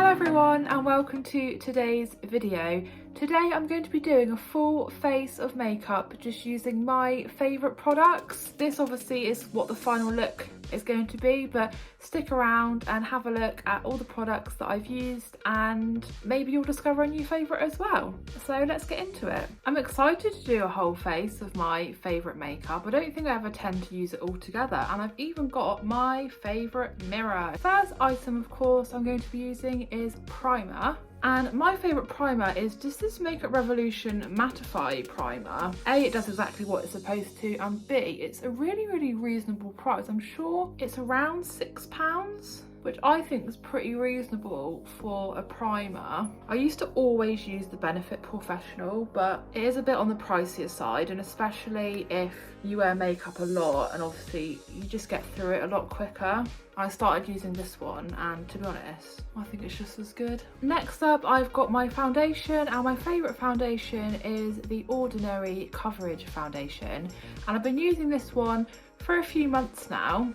everyone and welcome to today's video. Today I'm going to be doing a full face of makeup just using my favourite products. This obviously is what the final look is going to be, but stick around and have a look at all the products that I've used and maybe you'll discover a new favourite as well. So let's get into it. I'm excited to do a whole face of my favourite makeup. I don't think I ever tend to use it all together, and I've even got my favourite mirror. First item of course I'm going to be using is primer. And my favourite primer is just this Makeup Revolution Mattify primer. A, it does exactly what it's supposed to, and B, it's a really reasonable price. I'm sure it's around £6, which I think is pretty reasonable for a primer. I used to always use the Benefit Professional, but it is a bit on the pricier side, and especially if you wear makeup a lot and obviously you just get through it a lot quicker. I started using this one and to be honest, I think it's just as good. Next up, I've got my foundation, and my favourite foundation is the Ordinary Coverage Foundation. And I've been using this one for a few months now,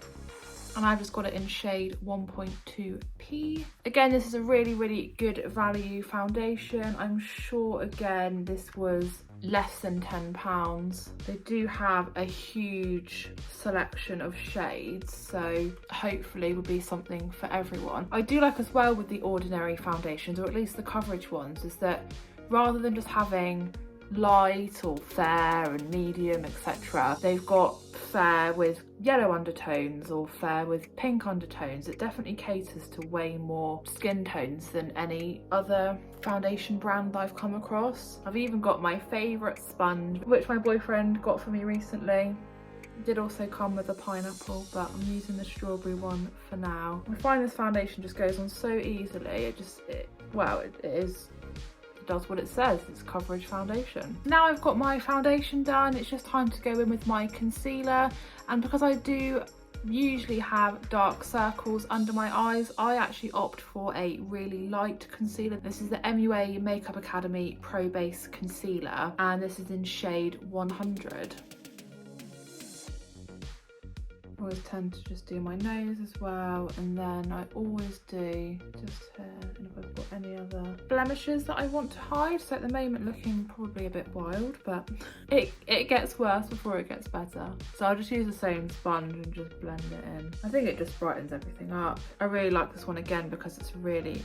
and I've just got it in shade 1.2p. Again, this is a really good value foundation. I'm sure again this was less than £10. They do have a huge selection of shades, so hopefully will be something for everyone. I do like as well with the Ordinary foundations, or at least the coverage ones, is that rather than just having light or fair and medium, etc., they've got fair with yellow undertones or fair with pink undertones. It definitely caters to way more skin tones than any other foundation brand that I've come across. I've even got my favourite sponge, which my boyfriend got for me recently. It did also come with a pineapple, but I'm using the strawberry one for now. I find this foundation just goes on so easily. It does what it says. It's coverage foundation. Now I've got my foundation done, it's just time to go in with my concealer. And because I do usually have dark circles under my eyes, I actually opt for a really light concealer. This is the MUA Makeup Academy Pro Base Concealer, and this is in shade 100. I always tend to just do my nose as well, and then I always do just here, and if I've got any other blemishes that I want to hide. So at the moment looking probably a bit wild, but it gets worse before it gets better. So I'll just use the same sponge and just blend it in. I think it just brightens everything up. I really like this one again because it's really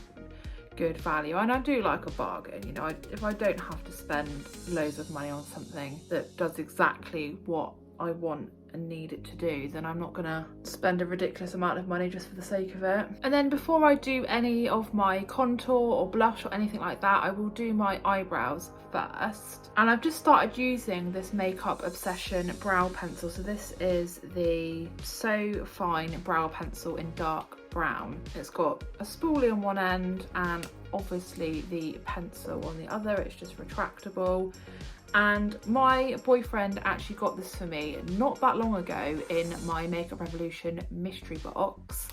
good value, and I do like a bargain. You know, if I don't have to spend loads of money on something that does exactly what I want and need it to do, then I'm not gonna spend a ridiculous amount of money just for the sake of it. And then before I do any of my contour or blush or anything like that, I will do my eyebrows first. And I've just started using this Makeup Obsession brow pencil. So this is the So Fine brow pencil in dark brown. It's got a spoolie on one end and obviously the pencil on the other. It's just retractable. And my boyfriend actually got this for me not that long ago in my Makeup Revolution mystery box,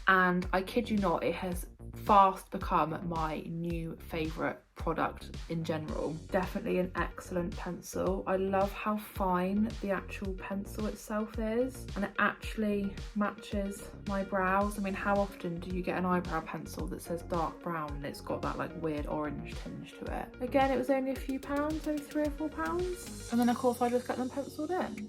and I kid you not, it has fast become my new favourite product in general. Definitely an excellent pencil. I love how fine the actual pencil itself is, and it actually matches my brows. I mean, how often do you get an eyebrow pencil that says dark brown and it's got that like weird orange tinge to it? Again, it was only a few pounds, maybe £3 or £4, and then of course I just get them penciled in.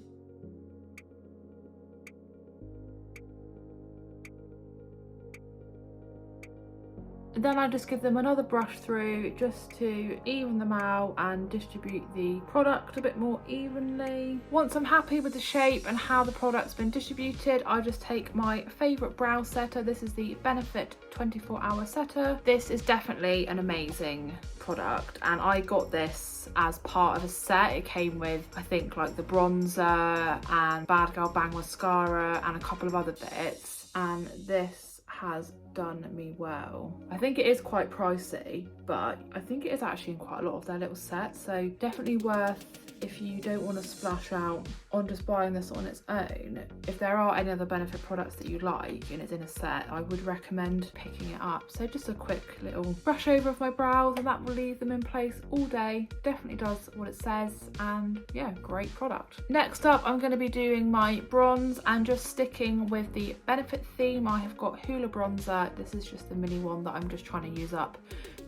Then I just give them another brush through just to even them out and distribute the product a bit more evenly. Once I'm happy with the shape and how the product's been distributed, I just take my favourite brow setter. This is the Benefit 24-hour setter. This is definitely an amazing product, and I got this as part of a set. It came with, I think, like the bronzer and Bad Girl Bang mascara and a couple of other bits, and this has done me well. I think it is quite pricey, but I think it is actually in quite a lot of their little sets, so definitely worth if you don't want to splash out on just buying this on its own, if there are any other Benefit products that you like and it's in a set, I would recommend picking it up. So just a quick little brush over of my brows and that will leave them in place all day. Definitely does what it says, and yeah, great product. Next up, I'm going to be doing my bronze and just sticking with the Benefit theme. I have got Hoola bronzer. This is just the mini one that I'm just trying to use up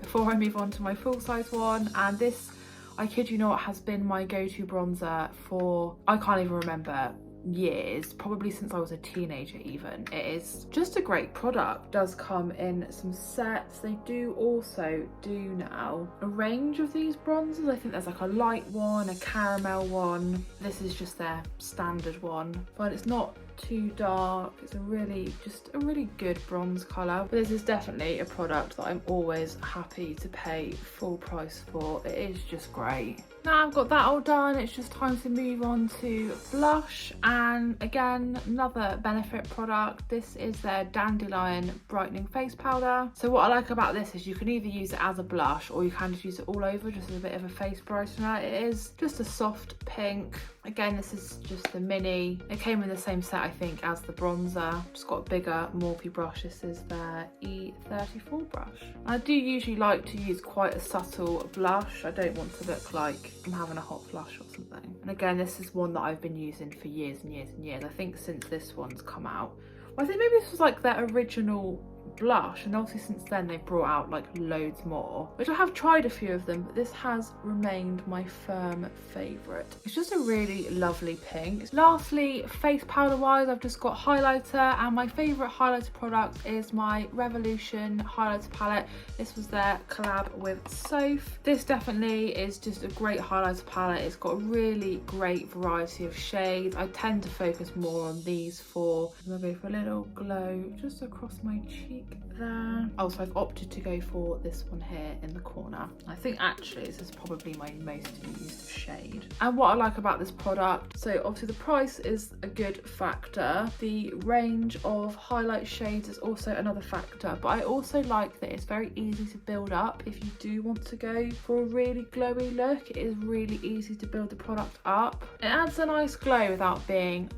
before I move on to my full size one, and this, I kid you not, has been my go-to bronzer for, I can't even remember, years, probably since I was a teenager even. It is just a great product. It does come in some sets. They do also do now a range of these bronzers. I think there's like a light one, a caramel one. This is just their standard one, but it's not too dark. It's a really good bronze colour, but this is definitely a product that I'm always happy to pay full price for. It is just great. Now I've got that all done, it's just time to move on to blush, and again, another Benefit product. This is their Dandelion Brightening Face Powder. So what I like about this is you can either use it as a blush or you can just use it all over just as a bit of a face brightener. It is just a soft pink. Again, this is just the mini. It came in the same set, I think, as the bronzer. Just got a bigger Morphe brush. This is their E34 brush. I do usually like to use quite a subtle blush. I don't want to look like I'm having a hot flush or something. And again, this is one that I've been using for years and years and years. I think since this one's come out. Well, I think maybe this was like their original blush, and obviously since then they've brought out like loads more, which I have tried a few of them, but this has remained my firm favourite. It's just a really lovely pink. Lastly, face powder wise, I've just got highlighter, and my favourite highlighter product is my Revolution highlighter palette. This was their collab with Soph. This definitely is just a great highlighter palette. It's got a really great variety of shades. I tend to focus more on these four. I'm gonna go for a little glow just across my cheek there. Oh, so I've opted to go for this one here in the corner. I think actually this is probably my most used shade. And what I like about this product, so obviously the price is a good factor. The range of highlight shades is also another factor, but I also like that it's very easy to build up. If you do want to go for a really glowy look, it is really easy to build the product up. It adds a nice glow without being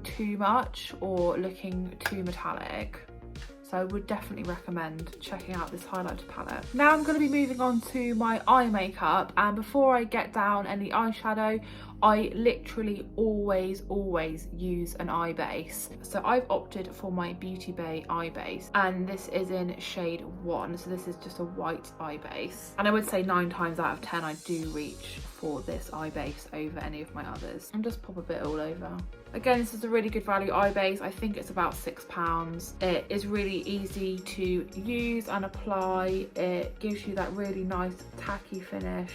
too much or looking too metallic. So I would definitely recommend checking out this highlighter palette. Now I'm going to be moving on to my eye makeup, and before I get down any eyeshadow, I literally always use an eye base. So I've opted for my Beauty Bay eye base, and this is in shade 1. So this is just a white eye base. And I would say 9 times out of 10 I do reach for this eye base over any of my others. And just pop a bit all over. Again, this is a really good value eye base. I think it's about £6. It is really easy to use and apply. It gives you that really nice tacky finish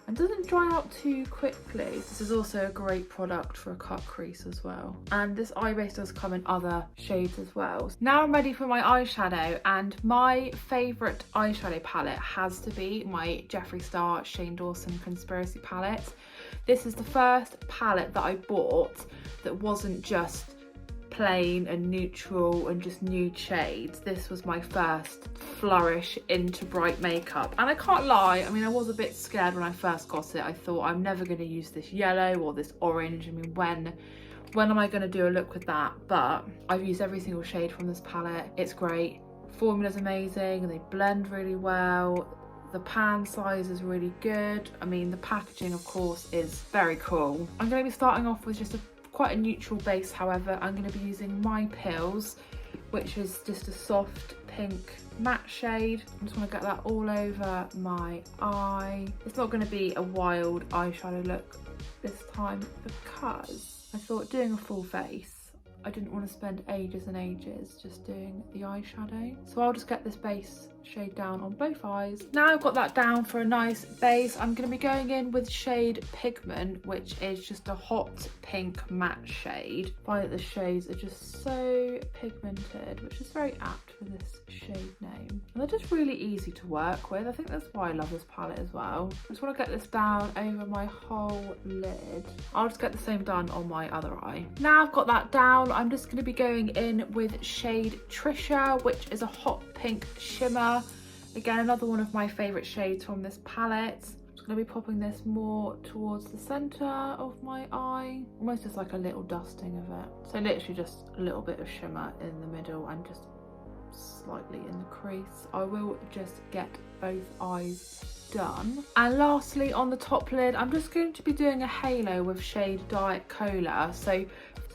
and doesn't dry out too quickly. This is also a great product for a cut crease as well. And this eye base does come in other shades as well. Now I'm ready for my eyeshadow, and my favourite eyeshadow palette has to be my Jeffree Star Shane Dawson Conspiracy palette. This is the first palette that I bought that wasn't just plain and neutral and just nude shades. This was my first flourish into bright makeup, and I can't lie, I mean, I was a bit scared when I first got it. I thought, I'm never going to use this yellow or this orange. I mean, when am I going to do a look with that? But I've used every single shade from this palette. It's great. Formula's amazing, they blend really well. The pan size is really good. I mean, the packaging of course is very cool. I'm going to be starting off with just quite a neutral base. However, I'm going to be using My Pills, which is just a soft pink matte shade. I just want to get that all over my eye. It's not going to be a wild eyeshadow look this time because I thought doing a full face, I didn't want to spend ages and ages just doing the eyeshadow. So I'll just get this base shade down on both eyes. Now I've got that down for a nice base, I'm going to be going in with shade Pigment, which is just a hot pink matte shade. I find that the shades are just so pigmented, which is very apt for this shade name. And they're just really easy to work with. I think that's why I love this palette as well. I just want to get this down over my whole lid. I'll just get the same done on my other eye. Now I've got that down, I'm just going to be going in with shade Trisha, which is a hot pink shimmer. Again, another one of my favourite shades from this palette. Just going to be popping this more towards the centre of my eye, almost just like a little dusting of it. So literally just a little bit of shimmer in the middle and just slightly in the crease. I will just get both eyes done. And lastly, on the top lid, I'm just going to be doing a halo with shade Diet Cola. So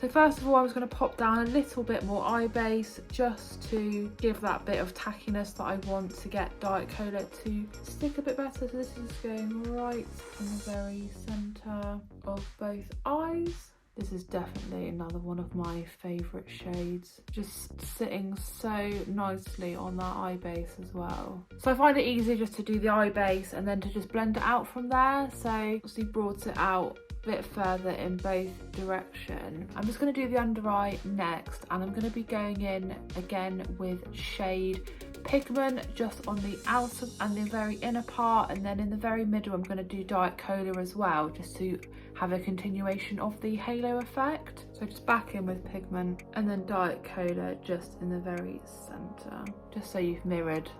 first of all, I'm just going to pop down a little bit more eye base just to give that bit of tackiness that I want to get Diet Cola to stick a bit better. So this is going right in the very centre of both eyes. This is definitely another one of my favourite shades. Just sitting so nicely on that eye base as well. So I find it easier just to do the eye base and then to just blend it out from there. So obviously brought it out a bit further in both directions. I'm just going to do the under eye next, and I'm going to be going in again with shade Pigment just on the outer and the very inner part, and then in the very middle I'm going to do Diet Cola as well, just to have a continuation of the halo effect. So just back in with Pigment and then Diet Cola just in the very centre, just so you've mirrored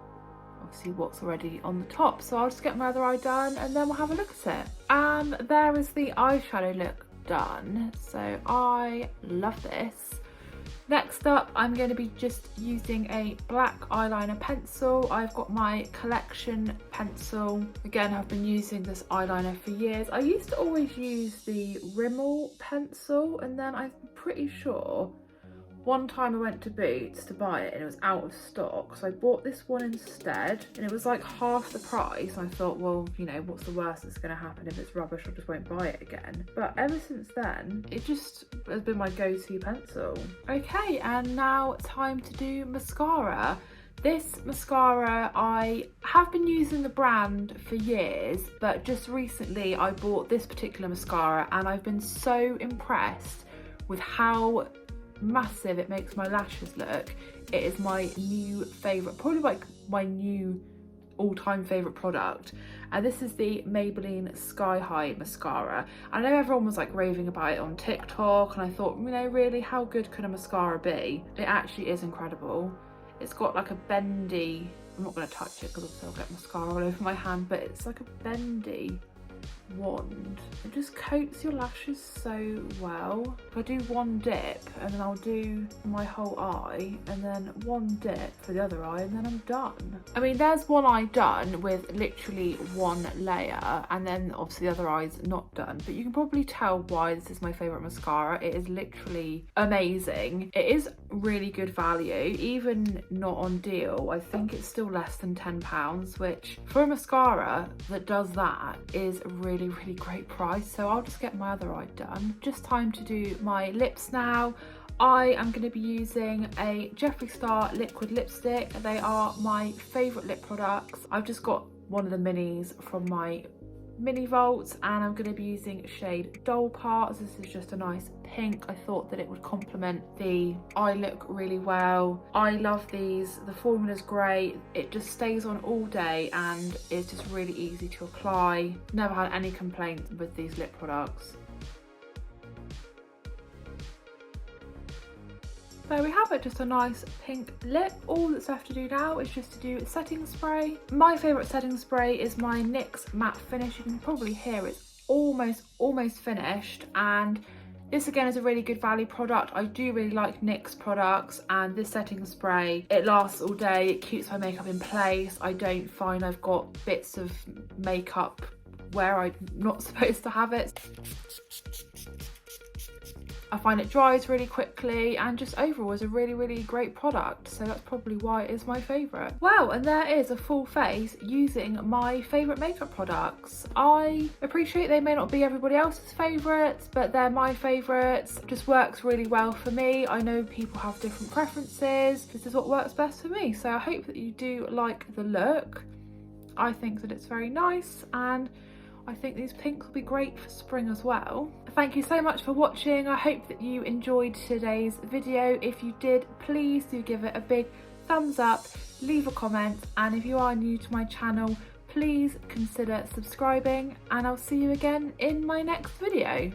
obviously what's already on the top. So I'll just get my other eye done and then we'll have a look at it. And there is the eyeshadow look done. So I love this. Next up, I'm going to be just using a black eyeliner pencil. I've got my collection pencil. Again, I've been using this eyeliner for years. I used to always use the Rimmel pencil, and then I'm pretty sure one time I went to Boots to buy it and it was out of stock, so I bought this one instead, and it was like half the price. I thought, well, you know, what's the worst that's going to happen? If it's rubbish, I just won't buy it again. But ever since then, it just has been my go-to pencil. Okay, and now time to do mascara. This mascara, I have been using the brand for years, but just recently I bought this particular mascara and I've been so impressed with how massive it makes my lashes look. It is my new favourite, probably like my new all-time favourite product, and this is the Maybelline Sky High mascara. I know everyone was like raving about it on TikTok, and I thought, you know, really, how good could a mascara be? It actually is incredible. It's got like a bendy, I'm not going to touch it because obviously I'll get mascara all over my hand, but it's like a bendy wand. It just coats your lashes so well. I do one dip and then I'll do my whole eye, and then one dip for the other eye, and then I'm done. I mean, there's one eye done with literally one layer, and then obviously the other eye's not done, but you can probably tell why this is my favourite mascara. It is literally amazing. It is really good value, even not on deal. I think it's still less than £10, which for a mascara that does that is really great price. So I'll just get my other eye done. Just time to do my lips now. I am going to be using a Jeffree Star liquid lipstick. They are my favourite lip products. I've just got one of the minis from my mini vault, and I'm going to be using shade Doll Parts. This is just a nice pink. I thought that it would complement the eye look really well. I love these. The formula's great. It just stays on all day and it's just really easy to apply. Never had any complaints with these lip products. There we have it, just a nice pink lip. All that's left to do now is just to do setting spray. My favourite setting spray is my NYX Matte Finish. You can probably hear it's almost finished, and this again is a really good value product. I do really like NYX products, and this setting spray, it lasts all day, it keeps my makeup in place. I don't find I've got bits of makeup where I'm not supposed to have it. I find it dries really quickly, and just overall is a really great product, so that's probably why it is my favourite. Well, and there is a full face using my favourite makeup products. I appreciate they may not be everybody else's favourites, but they're my favourites. Just works really well for me. I know people have different preferences. This is what works best for me, so I hope that you do like the look. I think that it's very nice, and I think these pinks will be great for spring as well. Thank you so much for watching. I hope that you enjoyed today's video. If you did, please do give it a big thumbs up, leave a comment, and if you are new to my channel, please consider subscribing, and I'll see you again in my next video.